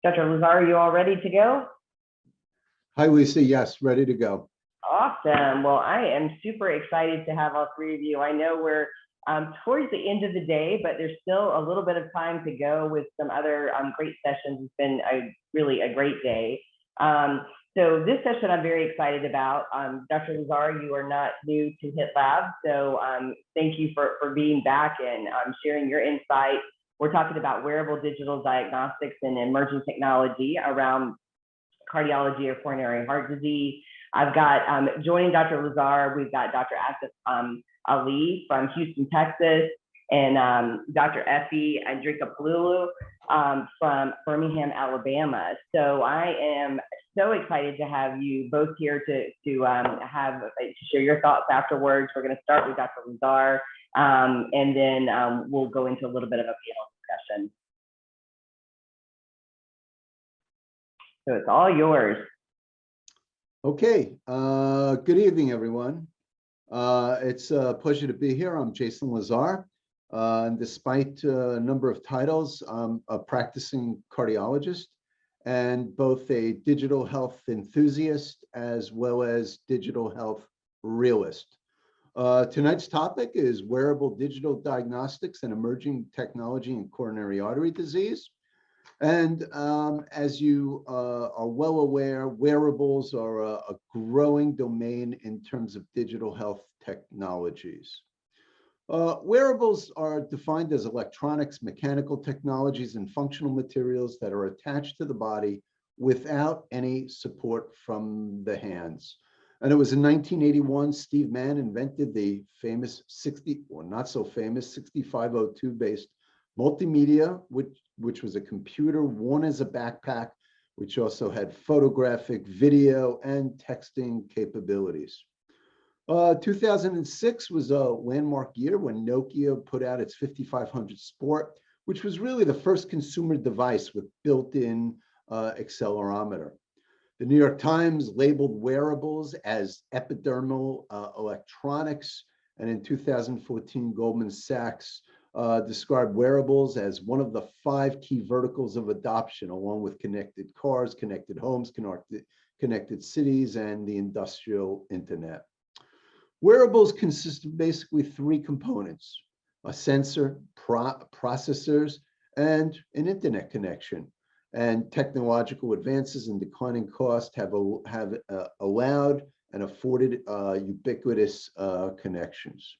Dr. Lazar, are you all ready to go? Hi, Lisa. Yes, ready to go. Awesome. Well, I am super excited to have all three of you. I know we're towards the end of the day, but there's still a little bit of time to go with some other great sessions. It's been really a great day. So this session I'm very excited about. Dr. Lazar, you are not new to HITLAB, so thank you for being back and sharing your insight. We're talking about wearable digital diagnostics and emerging technology around cardiology or coronary heart disease. I've got joining Dr. Lazar, we've got Dr. Asif Ali from Houston, Texas, and Dr. Effie Andrikapulu from Birmingham, Alabama. So I am so excited to have you both here to share your thoughts afterwards. We're going to start with Dr. Lazar, and then we'll go into a little bit of a panel discussion. So it's all yours. Okay. Good evening, everyone. It's a pleasure to be here. I'm Jason Lazar. And despite a number of titles, I'm a practicing cardiologist and both a digital health enthusiast as well as digital health realist. Tonight's topic is wearable digital diagnostics and emerging technology in coronary artery disease. And as you are well aware, wearables are a growing domain in terms of digital health technologies. Wearables are defined as electronics, mechanical technologies, and functional materials that are attached to the body without any support from the hands. And it was in 1981, Steve Mann invented the famous 6502 based multimedia, which was a computer worn as a backpack, which also had photographic, video, and texting capabilities. 2006 was a landmark year when Nokia put out its 5500 Sport, which was really the first consumer device with built-in accelerometer. The New York Times labeled wearables as epidermal electronics, and in 2014, Goldman Sachs described wearables as one of the 5 key verticals of adoption, along with connected cars, connected homes, connected cities, and the industrial internet. Wearables consist of basically 3 components: a sensor, processors, and an internet connection. And technological advances and declining cost have allowed and afforded ubiquitous connections.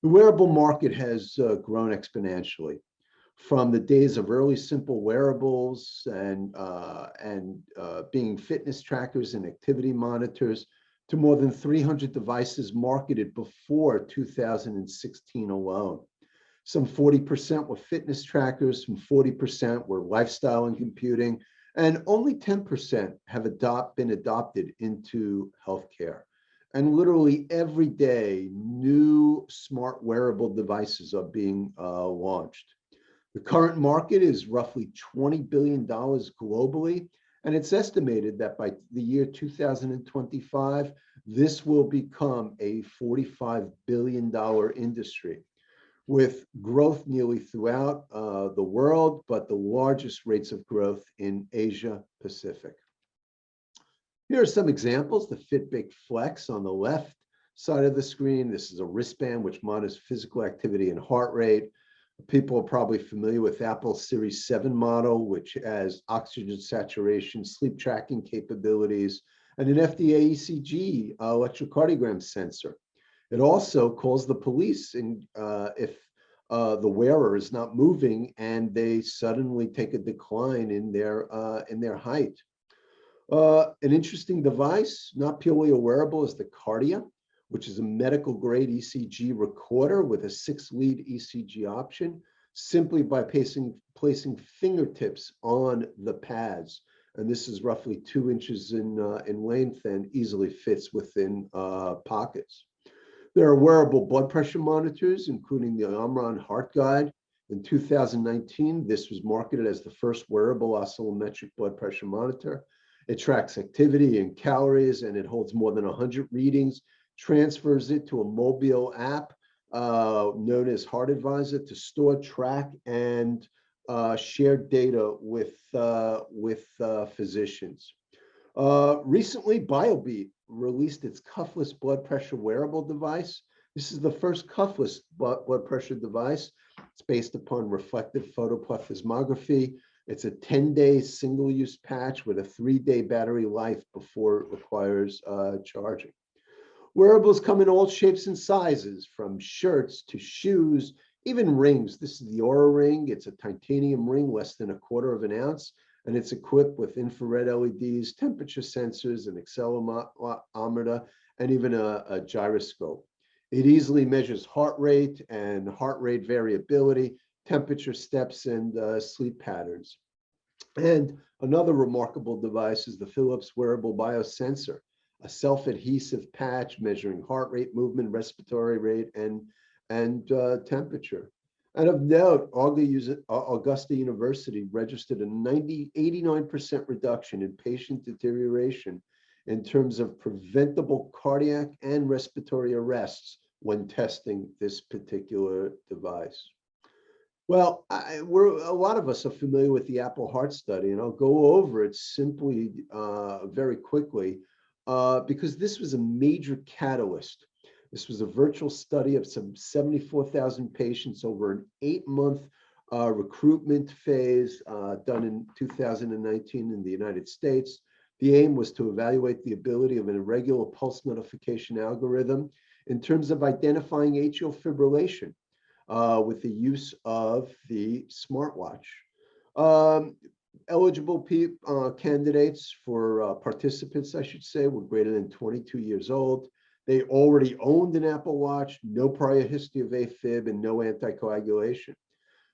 The wearable market has grown exponentially from the days of early simple wearables and being fitness trackers and activity monitors to more than 300 devices marketed before 2016 alone. Some 40% were fitness trackers, some 40% were lifestyle and computing, and only 10% have been adopted into healthcare. And literally every day, new smart wearable devices are being launched. The current market is roughly $20 billion globally, and it's estimated that by the year 2025, this will become a $45 billion industry, with growth nearly throughout the world, but the largest rates of growth in Asia Pacific. Here are some examples. The Fitbit Flex on the left side of the screen. This is a wristband which monitors physical activity and heart rate. People are probably familiar with Apple's Series 7 model, which has oxygen saturation, sleep tracking capabilities, and an FDA ECG electrocardiogram sensor. It also calls the police if the wearer is not moving and they suddenly take a decline in their height. An interesting device, not purely a wearable, is the Cardia, which is a medical grade ECG recorder with a 6-lead ECG option, simply by placing fingertips on the pads. And this is roughly 2 inches in length and easily fits within pockets. There are wearable blood pressure monitors, including the Omron Heart Guide. In 2019, this was marketed as the first wearable oscillometric blood pressure monitor. It tracks activity and calories, and it holds more than 100 readings, transfers it to a mobile app known as Heart Advisor to store, track, and shared data with physicians. Recently, BioBeat released its cuffless blood pressure wearable device. This is the first cuffless blood pressure device. It's based upon reflective photoplethysmography. It's a 10-day single-use patch with a 3-day battery life before it requires charging. Wearables come in all shapes and sizes, from shirts to shoes, even rings. This is the Aura Ring. It's a titanium ring, less than 1/4 of an ounce, and it's equipped with infrared LEDs, temperature sensors, an accelerometer, and even a gyroscope. It easily measures heart rate and heart rate variability, temperature, steps, and sleep patterns. And another remarkable device is the Philips wearable biosensor, a self-adhesive patch measuring heart rate, movement, respiratory rate, and temperature. And of note, Augusta University registered a 89% reduction in patient deterioration in terms of preventable cardiac and respiratory arrests when testing this particular device. Well, a lot of us are familiar with the Apple Heart Study, and I'll go over it simply very quickly because this was a major catalyst. This was a virtual study of some 74,000 patients over an 8-month recruitment phase done in 2019 in the United States. The aim was to evaluate the ability of an irregular pulse notification algorithm in terms of identifying atrial fibrillation with the use of the smartwatch. Eligible candidates for participants, I should say, were greater than 22 years old. They already owned an Apple Watch, no prior history of AFib, and no anticoagulation.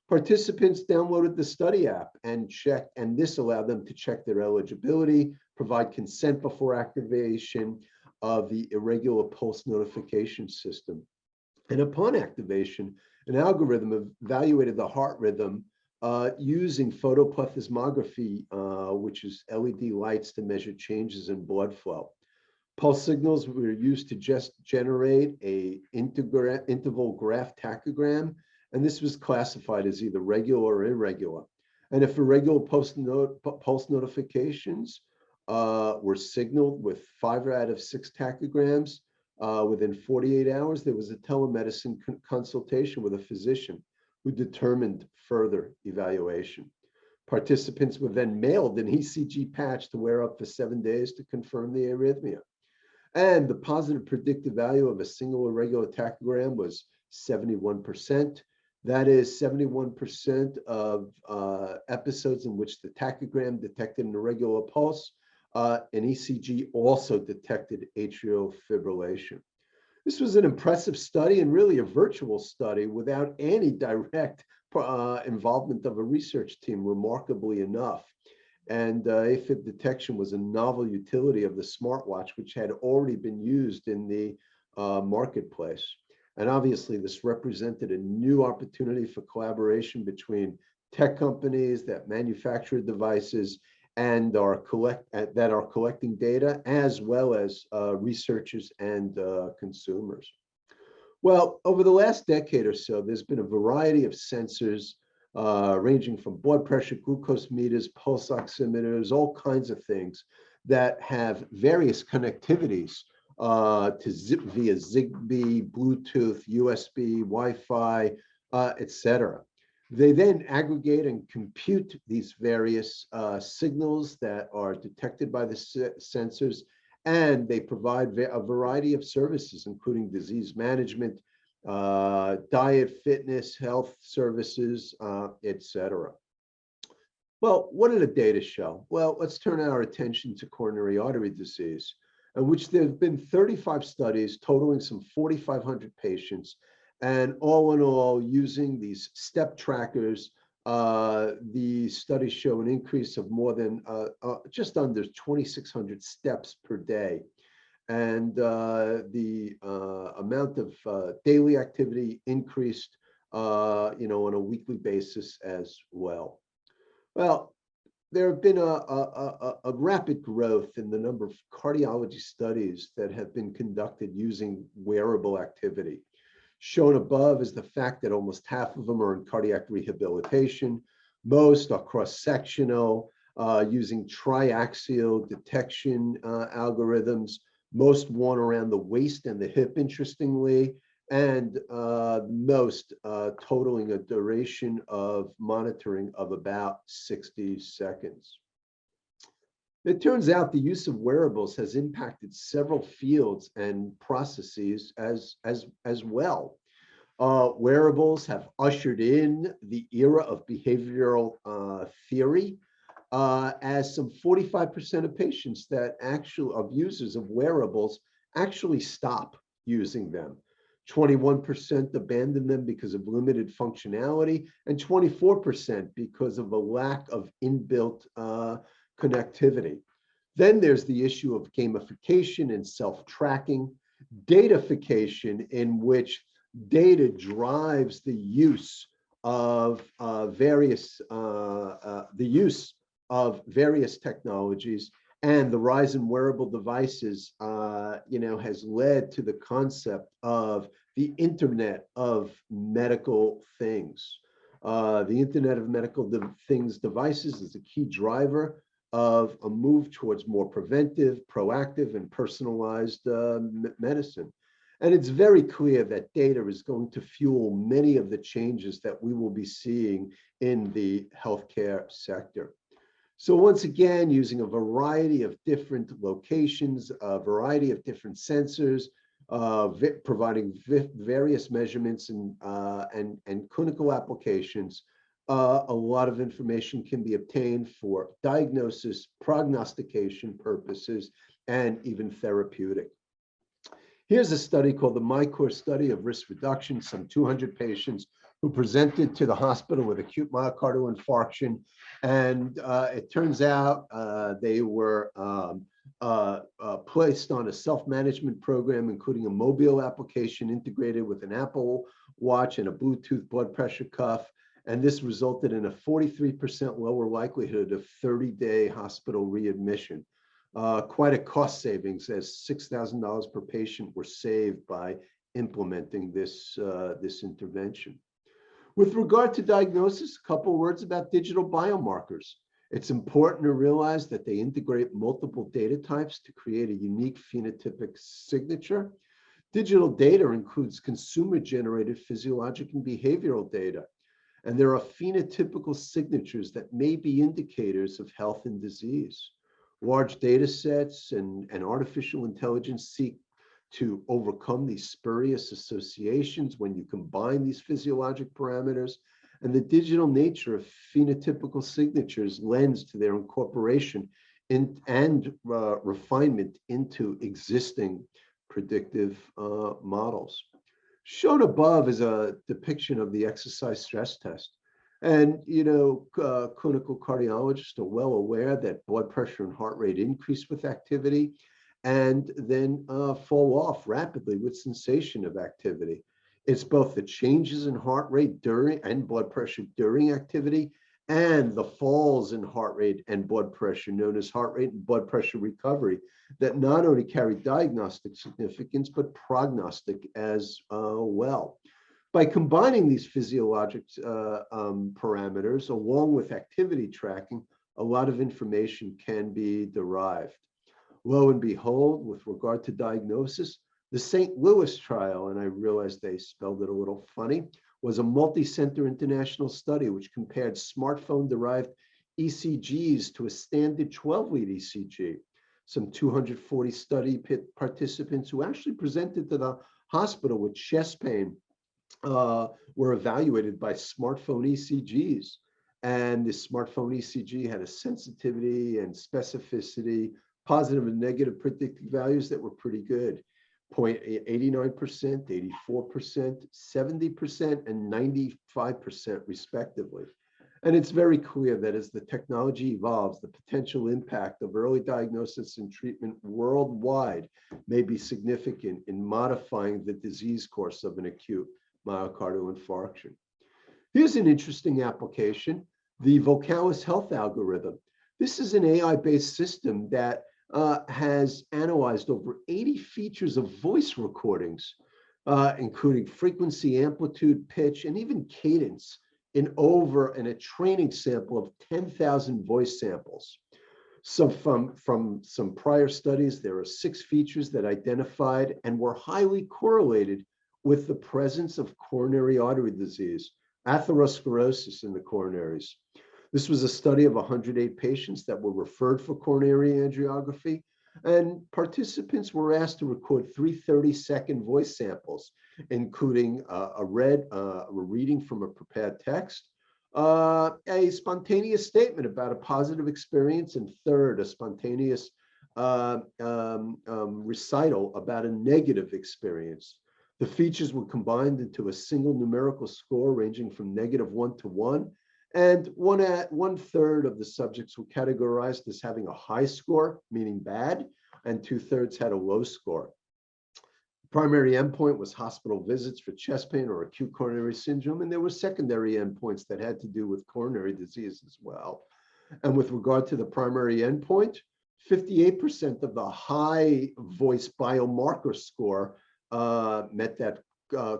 Participants downloaded the study app and checked, and this allowed them to check their eligibility, provide consent before activation of the irregular pulse notification system. And upon activation, an algorithm evaluated the heart rhythm using photoplethysmography, which is LED lights to measure changes in blood flow. Pulse signals were used to just generate a interval graph tachygram, and this was classified as either regular or irregular. And if irregular pulse notifications were signaled with 5 out of 6 tachygrams, within 48 hours, there was a telemedicine consultation with a physician who determined further evaluation. Participants were then mailed an ECG patch to wear up for 7 days to confirm the arrhythmia. And the positive predictive value of a single irregular tachygram was 71%. That is 71% of episodes in which the tachygram detected an irregular pulse. An ECG also detected atrial fibrillation. This was an impressive study and really a virtual study without any direct involvement of a research team, remarkably enough. And AFib detection was a novel utility of the smartwatch, which had already been used in the marketplace. And obviously, this represented a new opportunity for collaboration between tech companies that manufacture devices and that are collecting data, as well as researchers and consumers. Well, over the last decade or so, there's been a variety of sensors ranging from blood pressure, glucose meters, pulse oximeters, all kinds of things that have various connectivities via Zigbee, Bluetooth, USB, Wi-Fi, etc. They then aggregate and compute these various signals that are detected by the sensors, and they provide a variety of services, including disease management, diet, fitness, health services, etc. Well, what do the data show? Well, let's turn our attention to coronary artery disease, in which there have been 35 studies totaling some 4,500 patients. And all in all, using these step trackers, the studies show an increase of more than just under 2,600 steps per day. And the amount of daily activity increased, on a weekly basis as well. Well, there have been a rapid growth in the number of cardiology studies that have been conducted using wearable activity. Shown above is the fact that almost half of them are in cardiac rehabilitation, Most are cross-sectional, using triaxial detection algorithms, most worn around the waist and the hip, interestingly, and most totaling a duration of monitoring of about 60 seconds. It turns out the use of wearables has impacted several fields and processes as well. Wearables have ushered in the era of behavioral theory, as some 45% of patients of users of wearables actually stop using them. 21% abandon them because of limited functionality, and 24% because of a lack of inbuilt connectivity. Then there's the issue of gamification and self-tracking, datafication, in which data drives the use of various technologies, and the rise in wearable devices, has led to the concept of the Internet of Medical Things. The Internet of Medical Things devices is a key driver of a move towards more preventive, proactive, and personalized medicine. And it's very clear that data is going to fuel many of the changes that we will be seeing in the healthcare sector. So once again, using a variety of different locations, a variety of different sensors, providing various measurements and clinical applications, a lot of information can be obtained for diagnosis, prognostication purposes, and even therapeutic. Here's a study called the MyCourse study of risk reduction, some 200 patients who presented to the hospital with acute myocardial infarction. And it turns out they were placed on a self-management program, including a mobile application integrated with an Apple Watch and a Bluetooth blood pressure cuff. And this resulted in a 43% lower likelihood of 30-day hospital readmission. Quite a cost savings, as $6,000 per patient were saved by implementing this intervention. With regard to diagnosis, a couple words about digital biomarkers. It's important to realize that they integrate multiple data types to create a unique phenotypic signature. Digital data includes consumer-generated physiologic and behavioral data, and there are phenotypical signatures that may be indicators of health and disease. Large data sets and artificial intelligence seek to overcome these spurious associations when you combine these physiologic parameters, and the digital nature of phenotypical signatures lends to their incorporation and refinement into existing predictive models. Shown above is a depiction of the exercise stress test. And, clinical cardiologists are well aware that blood pressure and heart rate increase with activity and then fall off rapidly with cessation of activity. It's both the changes in heart rate during and blood pressure during activity and the falls in heart rate and blood pressure, known as heart rate and blood pressure recovery, that not only carry diagnostic significance, but prognostic as well. By combining these physiologic parameters along with activity tracking, a lot of information can be derived. Lo and behold, with regard to diagnosis, the St. Louis trial, and I realized they spelled it a little funny, was a multi-center international study which compared smartphone-derived ECGs to a standard 12-lead ECG. Some 240 study participants who actually presented to the hospital with chest pain were evaluated by smartphone ECGs. And the smartphone ECG had a sensitivity and specificity, positive and negative predictive values that were pretty good. 89%, 84%, 70%, and 95% respectively. And it's very clear that as the technology evolves, the potential impact of early diagnosis and treatment worldwide may be significant in modifying the disease course of an acute myocardial infarction. Here's an interesting application, the Vocalis Health algorithm. This is an AI-based system that has analyzed over 80 features of voice recordings, including frequency, amplitude, pitch, and even cadence in a training sample of 10,000 voice samples. So from some prior studies, there are 6 features that identified and were highly correlated with the presence of coronary artery disease, atherosclerosis in the coronaries. This was a study of 108 patients that were referred for coronary angiography, and participants were asked to record 3 30-second voice samples, including a reading from a prepared text, a spontaneous statement about a positive experience, and third, a spontaneous recital about a negative experience. The features were combined into a single numerical score ranging from -1 to 1, and 1/3 of the subjects were categorized as having a high score, meaning bad, and 2/3 had a low score. Primary endpoint was hospital visits for chest pain or acute coronary syndrome, and there were secondary endpoints that had to do with coronary disease as well. And with regard to the primary endpoint, 58% of the high voice biomarker score met that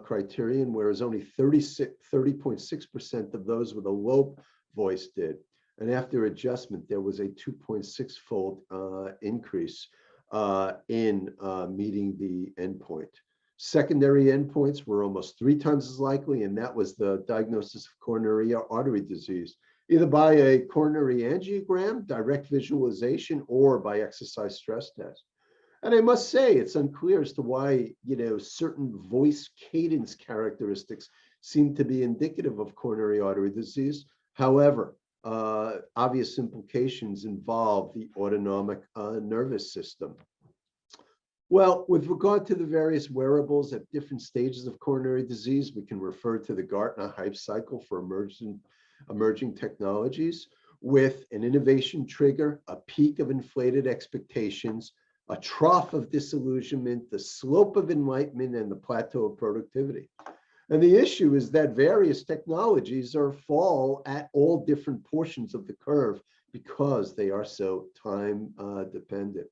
criterion, whereas only 30.6% of those with a low voice did. And after adjustment, there was a 2.6-fold increase in meeting the endpoint. Secondary endpoints were almost 3 times as likely, and that was the diagnosis of coronary artery disease, either by a coronary angiogram, direct visualization, or by exercise stress test. And I must say, it's unclear as to why, certain voice cadence characteristics seem to be indicative of coronary artery disease. However, obvious implications involve the autonomic nervous system. Well, with regard to the various wearables at different stages of coronary disease, we can refer to the Gartner hype cycle for emerging technologies, with an innovation trigger, a peak of inflated expectations, a trough of disillusionment, the slope of enlightenment, and the plateau of productivity. And the issue is that various technologies fall at all different portions of the curve because they are so time dependent.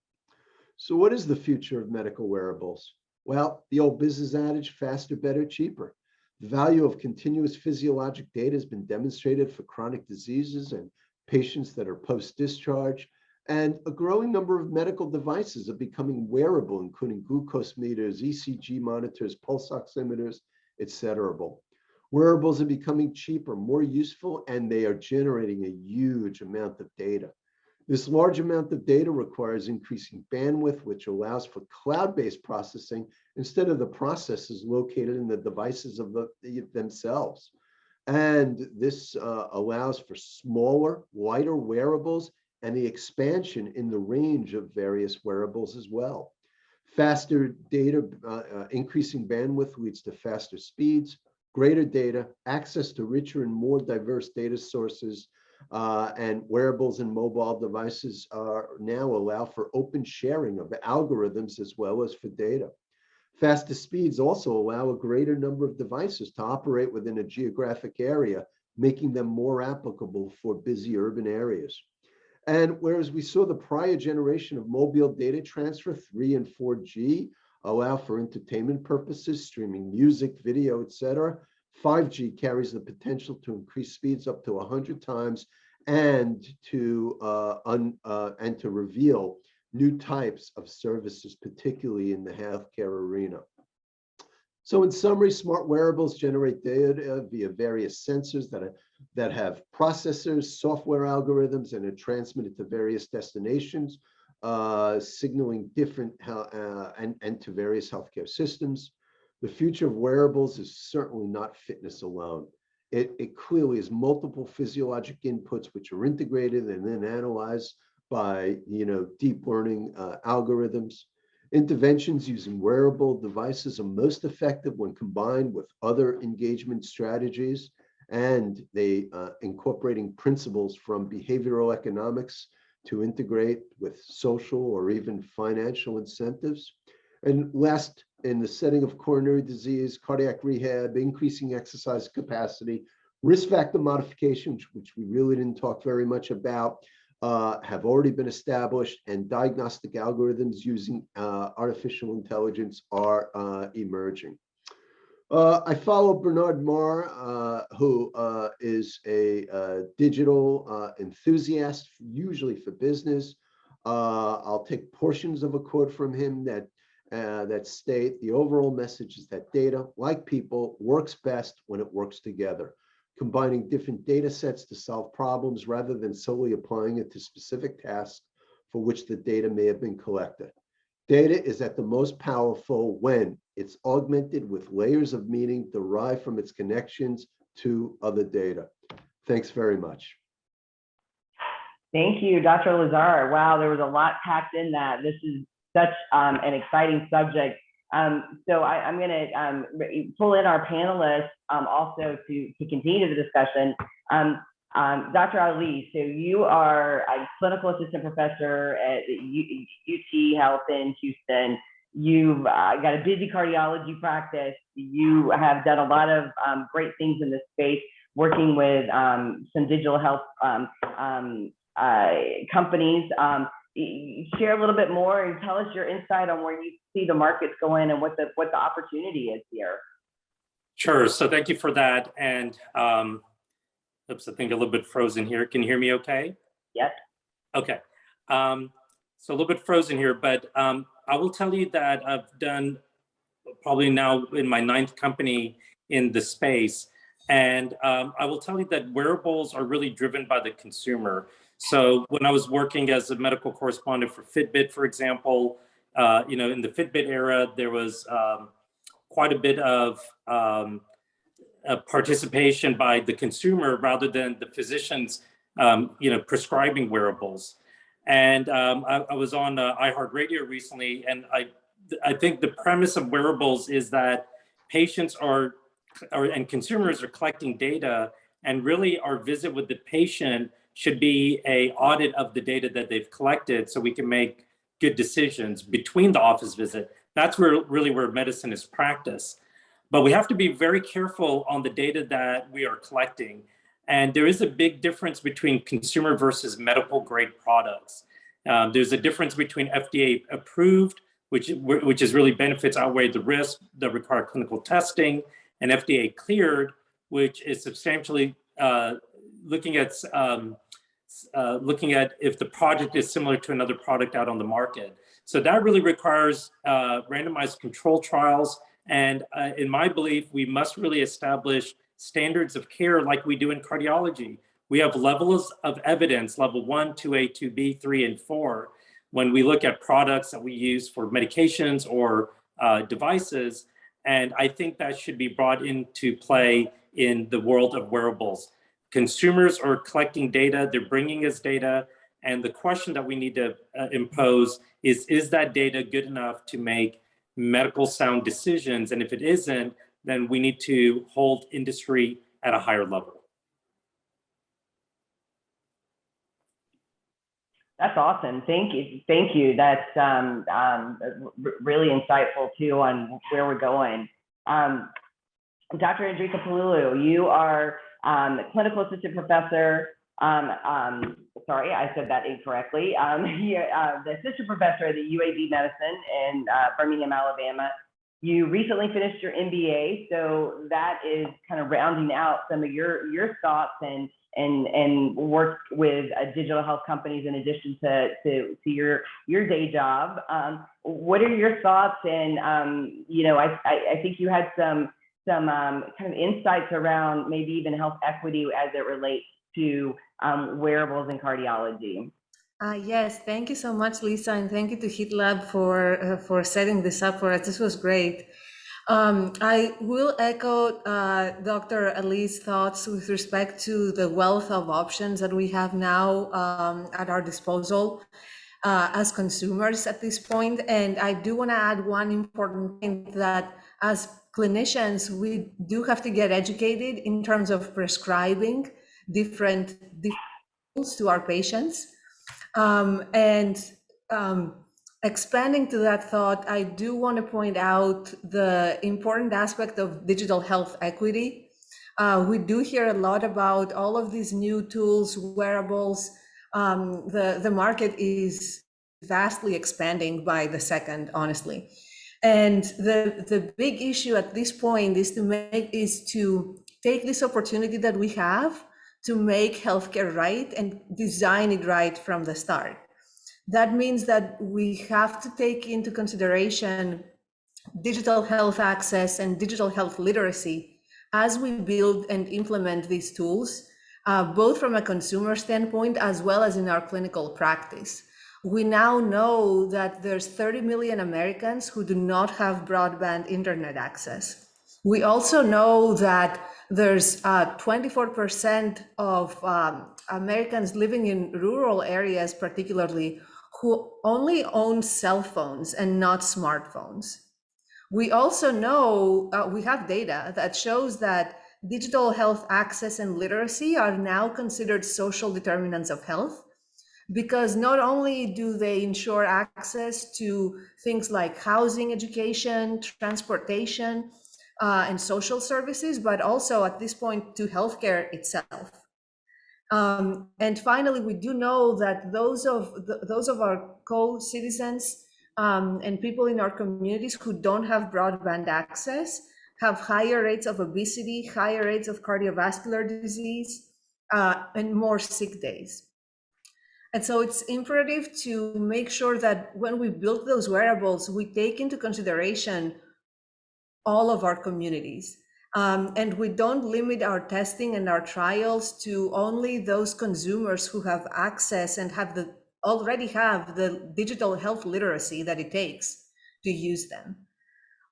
So what is the future of medical wearables? Well, the old business adage, faster, better, cheaper. The value of continuous physiologic data has been demonstrated for chronic diseases and patients that are post-discharge. And a growing number of medical devices are becoming wearable, including glucose meters, ECG monitors, pulse oximeters, etc. Wearables are becoming cheaper, more useful, and they are generating a huge amount of data. This large amount of data requires increasing bandwidth, which allows for cloud-based processing instead of the processes located in the devices of themselves. And this allows for smaller, lighter wearables and the expansion in the range of various wearables as well. Faster data, increasing bandwidth leads to faster speeds, greater data, access to richer and more diverse data sources, and wearables and mobile devices now allow for open sharing of algorithms as well as for data. Faster speeds also allow a greater number of devices to operate within a geographic area, making them more applicable for busy urban areas. And whereas we saw the prior generation of mobile data transfer, 3 and 4G, allow for entertainment purposes, streaming music, video, etc., 5G carries the potential to increase speeds up to 100 times and to reveal new types of services, particularly in the healthcare arena. So in summary, smart wearables generate data via various sensors that have processors, software algorithms, and are transmitted to various destinations, signaling different and to various healthcare systems. The future of wearables is certainly not fitness alone. It clearly is multiple physiologic inputs which are integrated and then analyzed by deep learning algorithms. Interventions using wearable devices are most effective when combined with other engagement strategies, and they incorporating principles from behavioral economics to integrate with social or even financial incentives. And last, in the setting of coronary disease, cardiac rehab, increasing exercise capacity, risk factor modification, which we really didn't talk very much about, have already been established, and diagnostic algorithms using artificial intelligence are emerging. I follow Bernard Marr, who is a digital enthusiast, usually for business. I'll take portions of a quote from him that state the overall message is that data, like people, works best when it works together, combining different data sets to solve problems rather than solely applying it to specific tasks for which the data may have been collected. Data is at the most powerful when it's augmented with layers of meaning derived from its connections to other data. Thanks very much. Thank you, Dr. Lazar. Wow, there was a lot packed in that. This is such an exciting subject. So I'm going to pull in our panelists also to continue the discussion. Dr. Ali, so you are a clinical assistant professor at UT Health in Houston. You've got a busy cardiology practice. You have done a lot of great things in this space, working with some digital health companies. Share a little bit more and tell us your insight on where you see the markets going and what the opportunity is here. Sure. So thank you for that. And oops, I think a little bit frozen here. Can you hear me okay? Yes. Okay. So a little bit frozen here, but I will tell you that I've done probably now in my 9th company in the space. And I will tell you that wearables are really driven by the consumer. So when I was working as a medical correspondent for Fitbit, for example, in the Fitbit era, there was quite a bit of participation by the consumer rather than the physicians, prescribing wearables. And I was on iHeartRadio recently, and I think the premise of wearables is that patients and consumers are collecting data, and really our visit with the patient should be an audit of the data that they've collected so we can make good decisions between the office visit. That's really where medicine is practiced. But we have to be very careful on the data that we are collecting. And there is a big difference between consumer versus medical grade products. There's a difference between FDA approved, which is really benefits outweigh the risk that require clinical testing, and FDA cleared, which is substantially looking at if the product is similar to another product out on the market. So that really requires randomized control trials. And in my belief, we must really establish standards of care like we do in cardiology. We have levels of evidence, level 1, 2A, 2B, 3, and 4, when we look at products that we use for medications or devices. And I think that should be brought into play in the world of wearables. Consumers are collecting data, they're bringing us data, and the question that we need to impose is that data good enough to make medical sound decisions? And if it isn't, then we need to hold industry at a higher level. That's awesome. Thank you. Thank you. That's really insightful too on where we're going. Dr. Andrika Palulu, you are clinical assistant professor. Sorry, I said that incorrectly. The assistant professor at the UAB Medicine in Birmingham, Alabama. You recently finished your MBA, so that is kind of rounding out some of your thoughts and work with digital health companies in addition to your day job. What are your thoughts? And I think you had some kind of insights around maybe even health equity as it relates to wearables and cardiology. Yes, thank you so much, Lisa, and thank you to HITLAB for setting this up for us. This was great. I will echo Dr. Ali's thoughts with respect to the wealth of options that we have now at our disposal as consumers at this point. And I do want to add one important thing, that as clinicians, we do have to get educated in terms of prescribing different tools to our patients. Expanding to that thought, I do want to point out the important aspect of digital health equity. We do hear a lot about all of these new tools, wearables. The market is vastly expanding by the second, honestly. And the big issue at this point is to take this opportunity that we have to make healthcare right and design it right from the start. That means that we have to take into consideration digital health access and digital health literacy as we build and implement these tools, both from a consumer standpoint as well as in our clinical practice. We now know that there's 30 million Americans who do not have broadband internet access. We also know that there's 24% of Americans living in rural areas, particularly, who only own cell phones and not smartphones. We also know, we have data that shows that digital health access and literacy are now considered social determinants of health, because not only do they ensure access to things like housing, education, transportation, and social services, but also at this point to healthcare itself. And finally, we do know that those of our co-citizens and people in our communities who don't have broadband access have higher rates of obesity, higher rates of cardiovascular disease, and more sick days. And so it's imperative to make sure that when we build those wearables, we take into consideration all of our communities. And we don't limit our testing and our trials to only those consumers who have access and already have the digital health literacy that it takes to use them.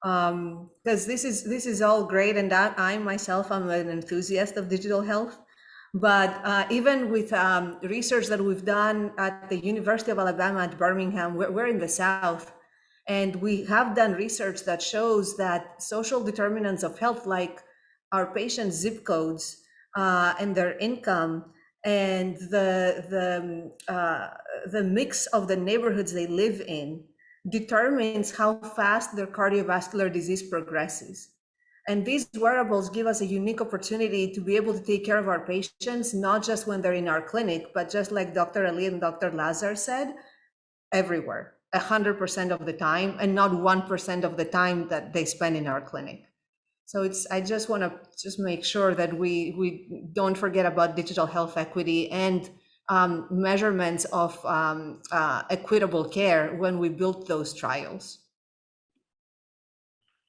Because this is all great, and I myself am an enthusiast of digital health. But even with research that we've done at the University of Alabama at Birmingham, we're in the South, and we have done research that shows that social determinants of health, like our patients' zip codes and their income, and the mix of the neighborhoods they live in, determines how fast their cardiovascular disease progresses. And these wearables give us a unique opportunity to be able to take care of our patients, not just when they're in our clinic, but just like Dr. Ali and Dr. Lazar said, everywhere, 100% of the time, and not 1% of the time that they spend in our clinic. So I just want to make sure that we don't forget about digital health equity and measurements of equitable care when we build those trials.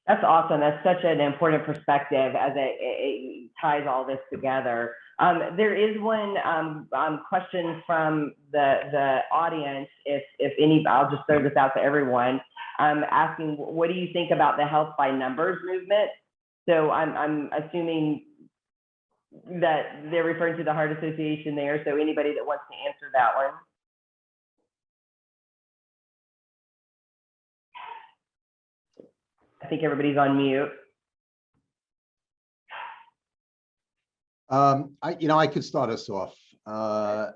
That's awesome. That's such an important perspective as it ties all this together. There is one question from the audience. If any, I'll just throw this out to everyone. Asking, what do you think about the health by numbers movement? So I'm assuming that they're referring to the Heart Association there. So anybody that wants to answer that one. I think everybody's on mute. I could start us off. A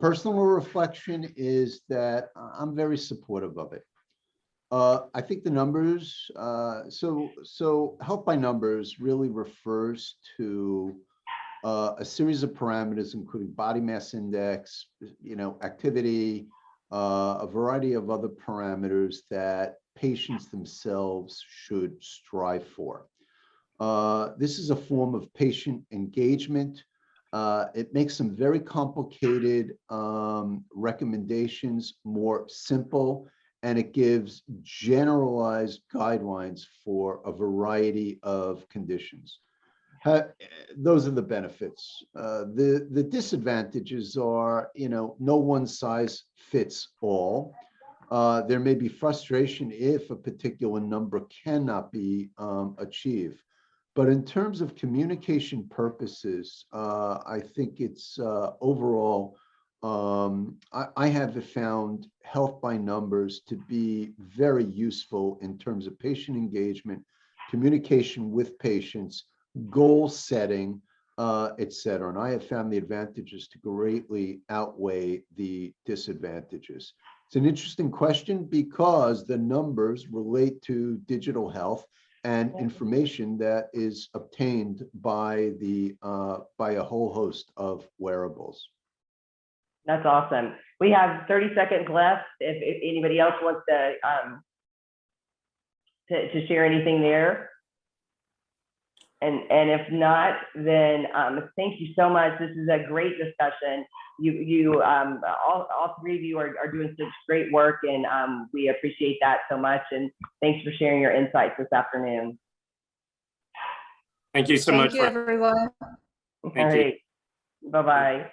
personal reflection is that I'm very supportive of it. I think the numbers, so health by numbers really refers to a series of parameters, including body mass index, activity, a variety of other parameters that patients themselves should strive for. This is a form of patient engagement. It makes some very complicated recommendations more simple, and it gives generalized guidelines for a variety of conditions. Those are the benefits. The disadvantages are, no one size fits all. There may be frustration if a particular number cannot be achieved. But in terms of communication purposes, I think it's overall, I have found health by numbers to be very useful in terms of patient engagement, communication with patients, goal setting, et cetera. And I have found the advantages to greatly outweigh the disadvantages. It's an interesting question because the numbers relate to digital health and information that is obtained by by a whole host of wearables. That's awesome. We have 30 seconds left. If anybody else wants to to share anything there? And if not, then thank you so much. This is a great discussion. All three of you are doing such great work, and we appreciate that so much. And thanks for sharing your insights this afternoon. Thank you so much. Thank you, everyone. All right. Bye-bye.